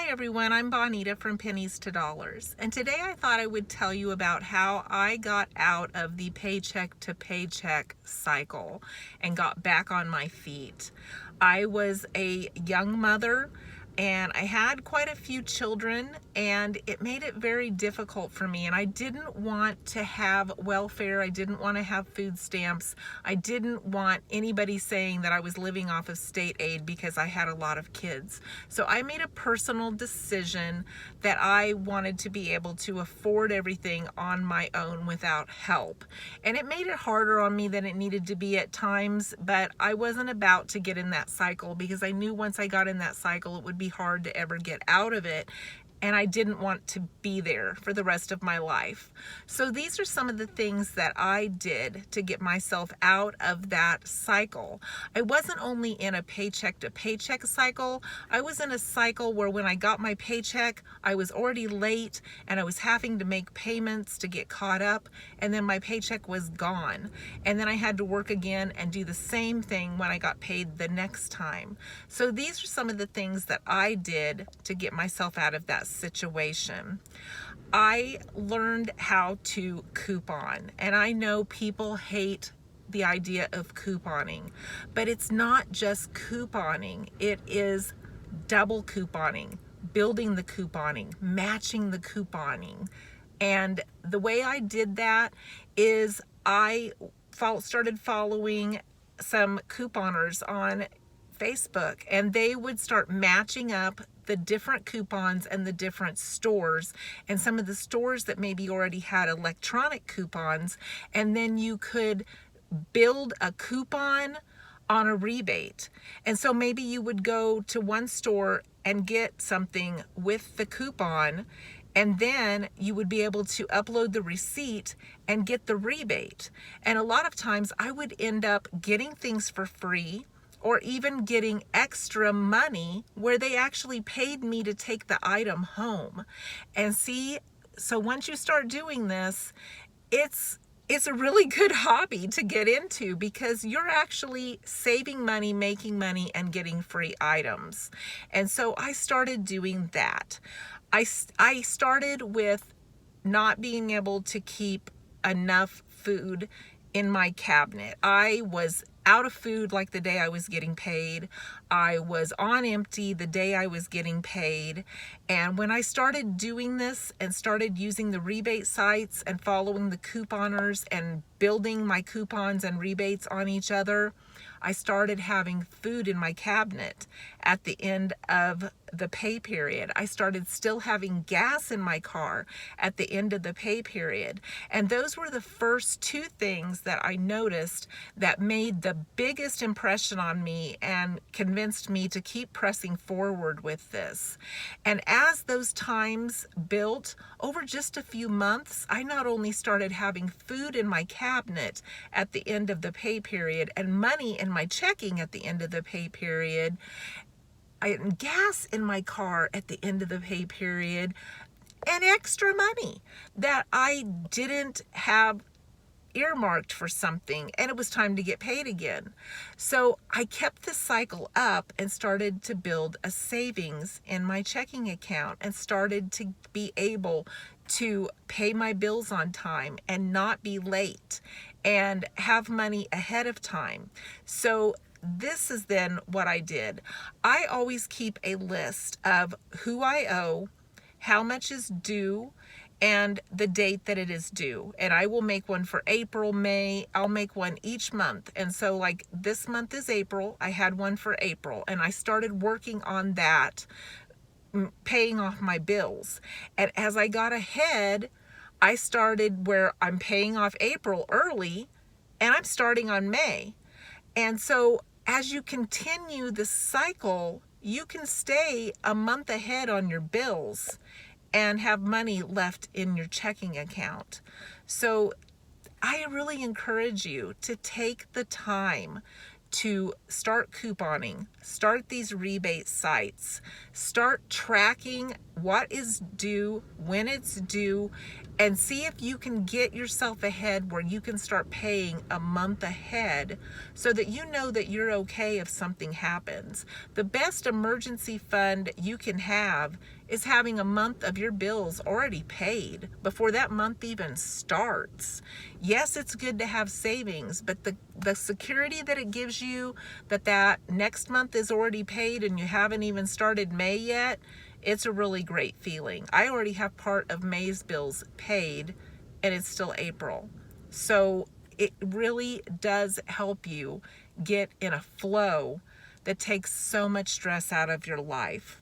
everyone, I'm Bonita from Pennies to Dollars, and today I thought I would tell you about how I got out of the paycheck to paycheck cycle and got back on my feet. I was a young mother and I had quite a few children, and it made it very difficult for me. And I didn't want to have welfare. I didn't want to have food stamps. I didn't want anybody saying that I was living off of state aid because I had a lot of kids. So I made a personal decision that I wanted to be able to afford everything on my own without help. And it made it harder on me than it needed to be at times, but I wasn't about to get in that cycle because I knew once I got in that cycle, it would be hard to ever get out of it. And I didn't want to be there for the rest of my life. So these are some of the things that I did to get myself out of that cycle. I wasn't only in a paycheck to paycheck cycle, I was in a cycle where when I got my paycheck, I was already late and I was having to make payments to get caught up, and then my paycheck was gone. And then I had to work again and do the same thing when I got paid the next time. So these are some of the things that I did to get myself out of that situation. I learned how to coupon, and I know people hate the idea of couponing, but it's not just couponing, it is double couponing, building the couponing, matching the couponing. And the way I did that is I started following some couponers on Facebook, and they would start matching up the different coupons and the different stores, and some of the stores that maybe already had electronic coupons, and then you could build a coupon on a rebate. And so maybe you would go to one store and get something with the coupon, and then you would be able to upload the receipt and get the rebate. And a lot of times I would end up getting things for free, or even getting extra money where they actually paid me to take the item home. And see, so once you start doing this, it's a really good hobby to get into because you're actually saving money, making money, and getting free items. And so I started doing that. I started with not being able to keep enough food in my cabinet. I was out of food like the day I was getting paid. I was on empty the day I was getting paid. And when I started doing this and started using the rebate sites and following the couponers and building my coupons and rebates on each other, I started having food in my cabinet at the end of the pay period. I started still having gas in my car at the end of the pay period. And those were the first two things that I noticed that made the biggest impression on me and convinced me to keep pressing forward with this. And as those times built over just a few months, I not only started having food in my cabinet at the end of the pay period and money in my checking at the end of the pay period, I had gas in my car at the end of the pay period, and extra money that I didn't have earmarked for something, and it was time to get paid again. So I kept the cycle up and started to build a savings in my checking account and started to be able to pay my bills on time and not be late and have money ahead of time. So this is then what I did. I always keep a list of who I owe, how much is due, and the date that it is due. And I will make one for April, May. I'll make one each month. And so like this month is April. I had one for April, and I started working on that, paying off my bills. And as I got ahead, I started where I'm paying off April early and I'm starting on May. And so as you continue the cycle, you can stay a month ahead on your bills and have money left in your checking account. So I really encourage you to take the time to start couponing, start these rebate sites, start tracking what is due, when it's due, and see if you can get yourself ahead where you can start paying a month ahead so that you know that you're okay if something happens. The best emergency fund you can have is having a month of your bills already paid before that month even starts. Yes, it's good to have savings, but the security that it gives you that next month is already paid and you haven't even started May yet, it's a really great feeling. I already have part of May's bills paid and it's still April. So it really does help you get in a flow that takes so much stress out of your life.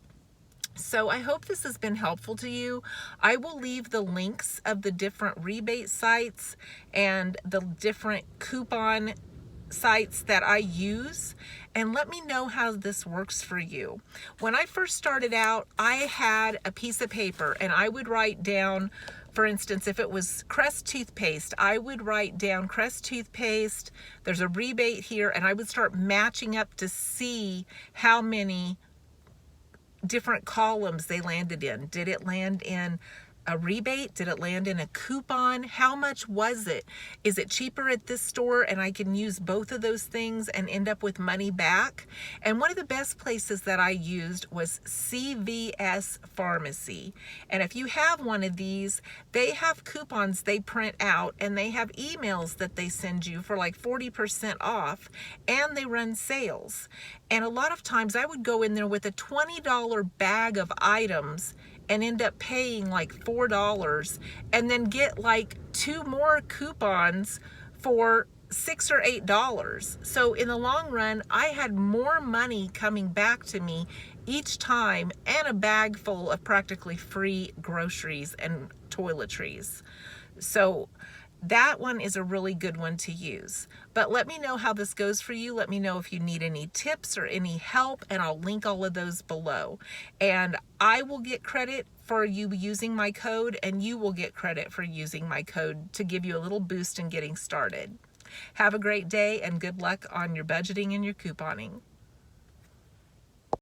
So I hope this has been helpful to you. I will leave the links of the different rebate sites and the different coupon sites that I use, and let me know how this works for you. When I first started out, I had a piece of paper and I would write down, for instance, if it was Crest toothpaste, I would write down Crest toothpaste, there's a rebate here, and I would start matching up to see how many different columns they landed in. Did it land in a rebate? Did it land in a coupon? How much was it? Is it cheaper at this store and I can use both of those things and end up with money back? And one of the best places that I used was CVS Pharmacy. And if you have one of these, they have coupons they print out and they have emails that they send you for like 40% off, and they run sales. And a lot of times I would go in there with a $20 bag of items and end up paying like $4 and then get like 2 more coupons for $6 or $8. So in the long run, I had more money coming back to me each time and a bag full of practically free groceries and toiletries. So that one is a really good one to use. But let me know how this goes for you. Let me know if you need any tips or any help, and I'll link all of those below. And I will get credit for you using my code, and you will get credit for using my code to give you a little boost in getting started. Have a great day and good luck on your budgeting and your couponing.